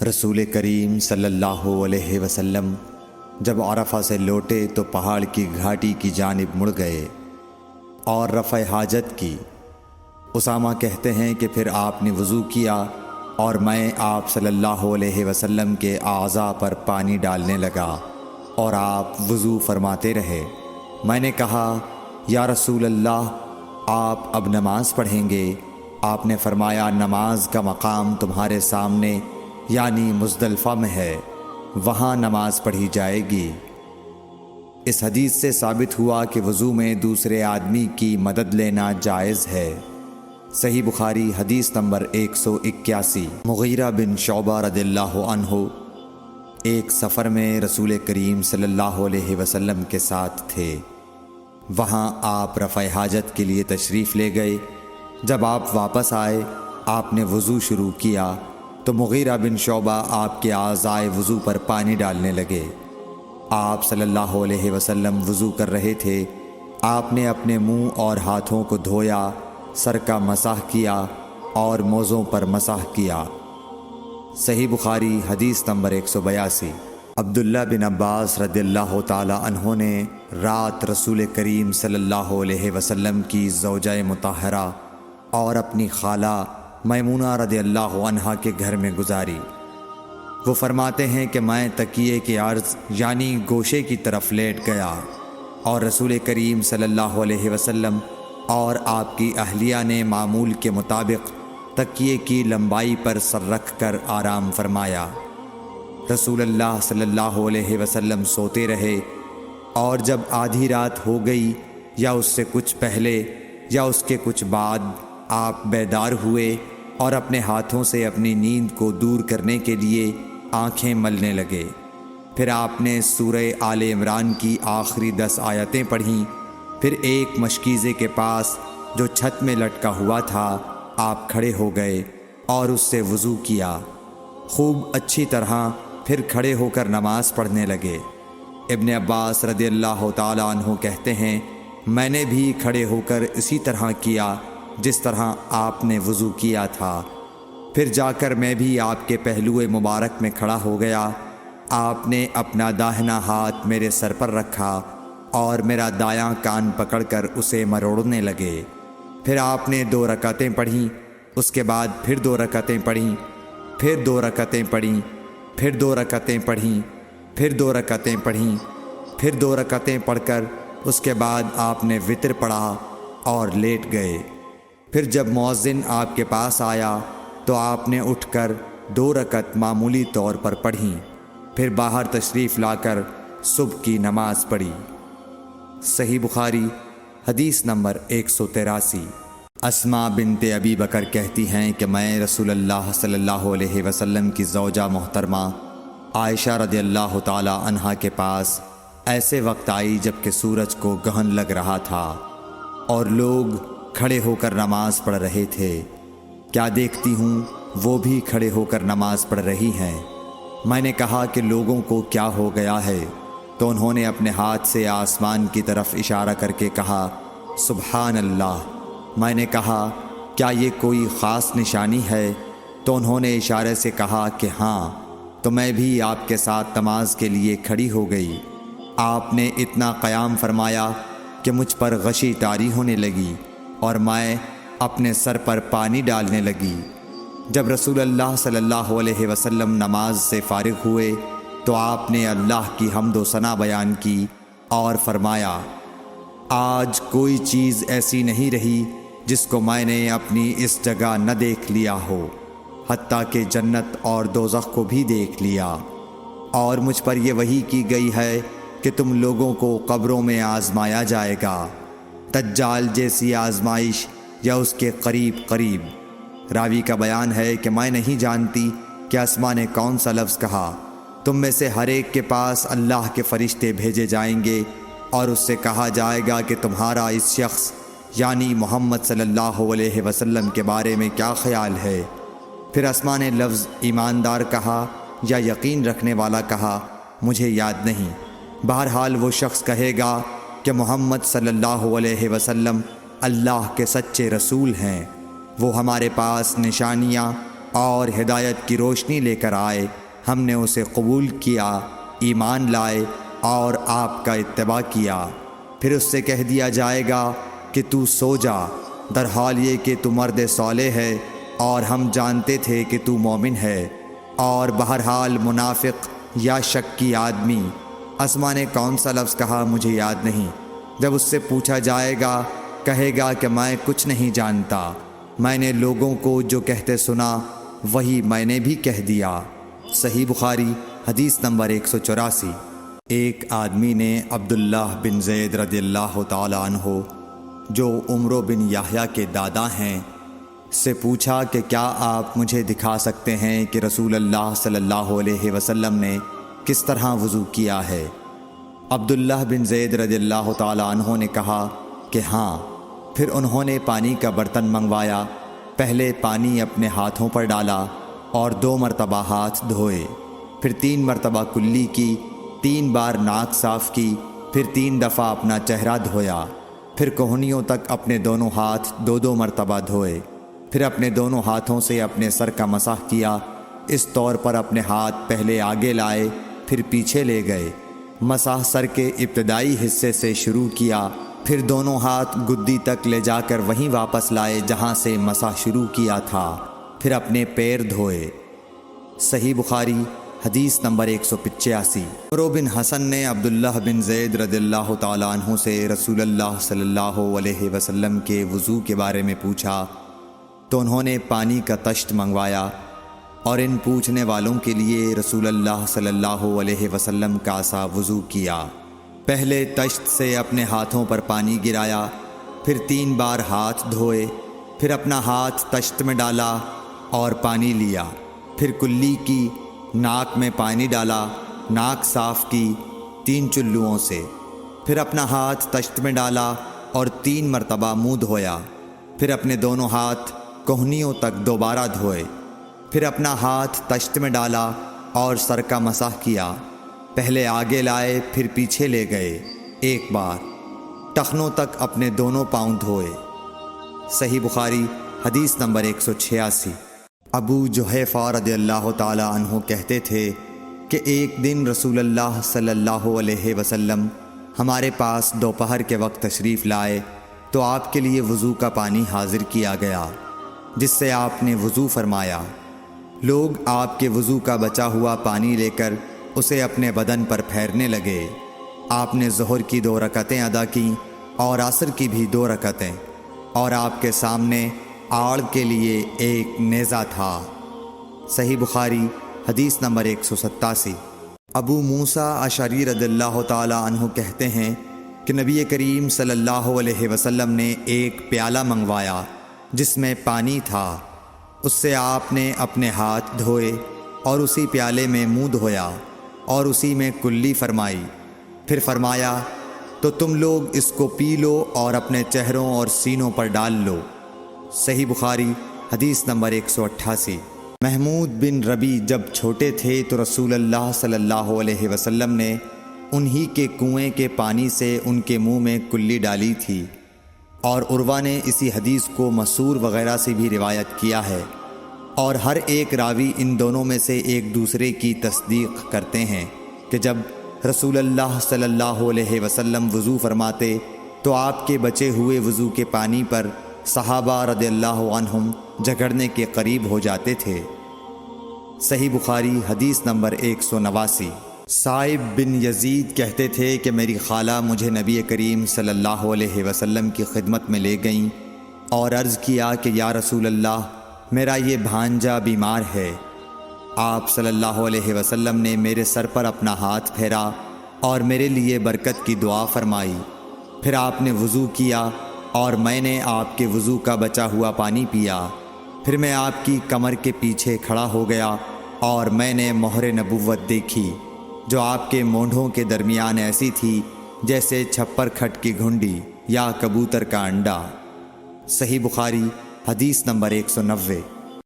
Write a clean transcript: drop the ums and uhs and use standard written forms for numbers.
رسول کریم صلی اللہ علیہ وسلم جب عرفہ سے لوٹے تو پہاڑ کی گھاٹی کی جانب مڑ گئے اور رفع حاجت کی۔ اسامہ کہتے ہیں کہ پھر آپ نے وضو کیا اور میں آپ صلی اللہ علیہ وسلم کے اعضاء پر پانی ڈالنے لگا اور آپ وضو فرماتے رہے۔ میں نے کہا یا رسول اللہ، آپ اب نماز پڑھیں گے؟ آپ نے فرمایا نماز کا مقام تمہارے سامنے یعنی مزدلفہ میں ہے، وہاں نماز پڑھی جائے گی۔ اس حدیث سے ثابت ہوا کہ وضو میں دوسرے آدمی کی مدد لینا جائز ہے۔ صحیح بخاری حدیث نمبر 181۔ مغیرہ بن شعبہ رضی اللہ عنہ ایک سفر میں رسول کریم صلی اللہ علیہ وسلم کے ساتھ تھے۔ وہاں آپ رفع حاجت کے لیے تشریف لے گئے۔ جب آپ واپس آئے، آپ نے وضو شروع کیا تو مغیرہ بن شعبہ آپ کے اعضائے وضو پر پانی ڈالنے لگے۔ آپ صلی اللہ علیہ وسلم وضو کر رہے تھے۔ آپ نے اپنے منہ اور ہاتھوں کو دھویا، سر کا مسح کیا اور موزوں پر مسح کیا۔ صحیح بخاری حدیث نمبر 182۔ عبداللہ بن عباس رضی اللہ تعالی عنہ نے رات رسول کریم صلی اللہ علیہ وسلم کی زوجہ مطہرہ اور اپنی خالہ میمونہ رضی اللہ عنہا کے گھر میں گزاری۔ وہ فرماتے ہیں کہ میں تکیے کے عرض یعنی گوشے کی طرف لیٹ گیا اور رسول کریم صلی اللہ علیہ وسلم اور آپ کی اہلیہ نے معمول کے مطابق تکیے کی لمبائی پر سر رکھ کر آرام فرمایا۔ رسول اللہ صلی اللہ علیہ وسلم سوتے رہے اور جب آدھی رات ہو گئی یا اس سے کچھ پہلے یا اس کے کچھ بعد آپ بیدار ہوئے اور اپنے ہاتھوں سے اپنی نیند کو دور کرنے کے لیے آنکھیں ملنے لگے۔ پھر آپ نے سورہ آل عمران کی آخری 10 آیتیں پڑھیں۔ پھر ایک مشکیزے کے پاس جو چھت میں لٹکا ہوا تھا آپ کھڑے ہو گئے اور اس سے وضو کیا، خوب اچھی طرح، پھر کھڑے ہو کر نماز پڑھنے لگے۔ ابن عباس رضی اللہ تعالی عنہ کہتے ہیں میں نے بھی کھڑے ہو کر اسی طرح کیا جس طرح آپ نے وضو کیا تھا۔ پھر جا کر میں بھی آپ کے پہلو مبارک میں کھڑا ہو گیا۔ آپ نے اپنا داہنا ہاتھ میرے سر پر رکھا اور میرا دایاں کان پکڑ کر اسے مروڑنے لگے۔ پھر آپ نے 2 رکعتیں پڑھیں، اس کے بعد پھر 2 رکعتیں پڑھیں، پھر 2 رکعتیں پڑھیں، پھر 2 رکعتیں پڑھیں، پھر 2 رکعتیں پڑھیں، پھر 2 رکعتیں پڑھ کر اس کے بعد آپ نے وتر پڑھا اور لیٹ گئے۔ پھر جب مؤذن آپ کے پاس آیا تو آپ نے اٹھ کر 2 رکعت معمولی طور پر پڑھیں، پھر باہر تشریف لا کر صبح کی نماز پڑھی۔ صحیح بخاری حدیث نمبر 183۔ اسماء بنت ابی بکر کہتی ہیں کہ میں رسول اللہ صلی اللہ علیہ وسلم کی زوجہ محترمہ عائشہ رضی اللہ تعالی عنہا کے پاس ایسے وقت آئی جب کہ سورج کو گہن لگ رہا تھا اور لوگ کھڑے ہو کر نماز پڑھ رہے تھے۔ کیا دیکھتی ہوں وہ بھی کھڑے ہو کر نماز پڑھ رہی ہیں۔ میں نے کہا کہ لوگوں کو کیا ہو گیا ہے، تو انہوں نے اپنے ہاتھ سے آسمان کی طرف اشارہ کر کے کہا سبحان اللہ۔ میں نے کہا کیا یہ کوئی خاص نشانی ہے؟ تو انہوں نے اشارے سے کہا کہ ہاں، تو میں بھی آپ کے ساتھ نماز کے لیے کھڑی ہو گئی۔ آپ نے اتنا قیام فرمایا کہ مجھ پر غشی طاری ہونے لگی اور میں اپنے سر پر پانی ڈالنے لگی۔ جب رسول اللہ صلی اللہ علیہ وسلم نماز سے فارغ ہوئے تو آپ نے اللہ کی حمد و ثنا بیان کی اور فرمایا آج کوئی چیز ایسی نہیں رہی جس کو میں نے اپنی اس جگہ نہ دیکھ لیا ہو، حتیٰ کہ جنت اور دوزخ کو بھی دیکھ لیا، اور مجھ پر یہ وحی کی گئی ہے کہ تم لوگوں کو قبروں میں آزمایا جائے گا، دجال جیسی آزمائش یا اس کے قریب قریب۔ راوی کا بیان ہے کہ میں نہیں جانتی کہ اسماء نے کون سا لفظ کہا۔ تم میں سے ہر ایک کے پاس اللہ کے فرشتے بھیجے جائیں گے اور اس سے کہا جائے گا کہ تمہارا اس شخص یعنی محمد صلی اللہ علیہ وسلم کے بارے میں کیا خیال ہے؟ پھر اسماء نے لفظ ایماندار کہا یا یقین رکھنے والا کہا، مجھے یاد نہیں۔ بہرحال وہ شخص کہے گا کہ محمد صلی اللہ علیہ وسلم اللہ کے سچے رسول ہیں، وہ ہمارے پاس نشانیاں اور ہدایت کی روشنی لے کر آئے، ہم نے اسے قبول کیا، ایمان لائے اور آپ کا اتباع کیا۔ پھر اس سے کہہ دیا جائے گا کہ تو سو جا، در حال یہ کہ تو مرد صالح ہے اور ہم جانتے تھے کہ تو مومن ہے۔ اور بہرحال منافق یا شکی آدمی، اسما نے کون سا لفظ کہا مجھے یاد نہیں، جب اس سے پوچھا جائے گا کہے گا کہ میں کچھ نہیں جانتا، میں نے لوگوں کو جو کہتے سنا وہی میں نے بھی کہہ دیا۔ صحیح بخاری حدیث نمبر 184۔ ایک آدمی نے عبداللہ بن زید رضی اللہ تعالی عنہ جو عمرو بن یحییٰ کے دادا ہیں سے پوچھا کہ کیا آپ مجھے دکھا سکتے ہیں کہ رسول اللہ صلی اللہ علیہ وسلم نے کس طرح وضو کیا ہے؟ عبداللہ بن زید رضی اللہ تعالی عنہ نے کہا کہ ہاں۔ پھر انہوں نے پانی کا برتن منگوایا، پہلے پانی اپنے ہاتھوں پر ڈالا اور 2 مرتبہ ہاتھ دھوئے، پھر 3 مرتبہ کلی کی، 3 بار ناک صاف کی، پھر 3 دفعہ اپنا چہرہ دھویا، پھر کوہنیوں تک اپنے دونوں ہاتھ 2 مرتبہ دھوئے، پھر اپنے دونوں ہاتھوں سے اپنے سر کا مسح کیا، اس طور پر اپنے ہاتھ پہلے آگے لائے پھر پیچھے لے گئے، مسح سر کے ابتدائی حصے سے شروع کیا، پھر دونوں ہاتھ گدی تک لے جا کر وہیں واپس لائے جہاں سے مسح شروع کیا تھا، پھر اپنے پیر دھوئے۔ صحیح بخاری حدیث نمبر 185۔ عمرو بن حسن نے عبداللہ بن زید رضی اللہ تعالی عنہ سے رسول اللہ صلی اللہ علیہ وسلم کے وضو کے بارے میں پوچھا تو انہوں نے پانی کا تشت منگوایا، اور ان پوچھنے والوں کے لیے رسول اللہ صلی اللہ علیہ وسلم کا سا وضو کیا۔ پہلے تشت سے اپنے ہاتھوں پر پانی گرایا، پھر 3 بار ہاتھ دھوئے، پھر اپنا ہاتھ تشت میں ڈالا اور پانی لیا، پھر کلی کی، ناک میں پانی ڈالا، ناک صاف کی 3 چلوؤں سے، پھر اپنا ہاتھ تشت میں ڈالا اور 3 مرتبہ منہ دھویا، پھر اپنے دونوں ہاتھ کوہنیوں تک دوبارہ دھوئے، پھر اپنا ہاتھ تشت میں ڈالا اور سر کا مسح کیا، پہلے آگے لائے پھر پیچھے لے گئے 1 بار، ٹخنوں تک اپنے دونوں پاؤں دھوئے۔ صحیح بخاری حدیث نمبر 186۔ ابو جحیفہ رضی اللہ تعالی عنہ کہتے تھے کہ ایک دن رسول اللہ صلی اللہ علیہ وسلم ہمارے پاس دوپہر کے وقت تشریف لائے تو آپ کے لیے وضو کا پانی حاضر کیا گیا، جس سے آپ نے وضو فرمایا۔ لوگ آپ کے وضو کا بچا ہوا پانی لے کر اسے اپنے بدن پر پھیرنے لگے۔ آپ نے ظہر کی 2 رکعتیں ادا کیں اور عصر کی بھی 2 رکعتیں، اور آپ کے سامنے آڑ کے لیے ایک نیزہ تھا۔ صحیح بخاری حدیث نمبر 187۔ ابو موسیٰ اشعری رضی اللہ تعالی عنہ کہتے ہیں کہ نبی کریم صلی اللہ علیہ وسلم نے ایک پیالہ منگوایا جس میں پانی تھا، اس سے آپ نے اپنے ہاتھ دھوئے اور اسی پیالے میں منہ دھویا اور اسی میں کلی فرمائی، پھر فرمایا تو تم لوگ اس کو پی لو اور اپنے چہروں اور سینوں پر ڈال لو۔ صحیح بخاری حدیث نمبر 188۔ محمود بن ربی جب چھوٹے تھے تو رسول اللہ صلی اللہ علیہ وسلم نے انہی کے کنویں کے پانی سے ان کے منہ میں کلی ڈالی تھی، اور عروہ نے اسی حدیث کو مسور وغیرہ سے بھی روایت کیا ہے، اور ہر ایک راوی ان دونوں میں سے ایک دوسرے کی تصدیق کرتے ہیں کہ جب رسول اللہ صلی اللہ علیہ وسلم وضو فرماتے تو آپ کے بچے ہوئے وضو کے پانی پر صحابہ رضی اللہ عنہم جھگڑنے کے قریب ہو جاتے تھے۔ صحیح بخاری حدیث نمبر 189۔ صائب بن یزید کہتے تھے کہ میری خالہ مجھے نبی کریم صلی اللہ علیہ وسلم کی خدمت میں لے گئیں اور عرض کیا کہ یا رسول اللہ، میرا یہ بھانجا بیمار ہے۔ آپ صلی اللہ علیہ وسلم نے میرے سر پر اپنا ہاتھ پھیرا اور میرے لیے برکت کی دعا فرمائی، پھر آپ نے وضو کیا اور میں نے آپ کے وضو کا بچا ہوا پانی پیا، پھر میں آپ کی کمر کے پیچھے کھڑا ہو گیا اور میں نے مہر نبوت دیکھی جو آپ کے مونڈھوں کے درمیان ایسی تھی جیسے چھپر کھٹ کی گھنڈی یا کبوتر کا انڈا۔ صحیح بخاری حدیث نمبر 190۔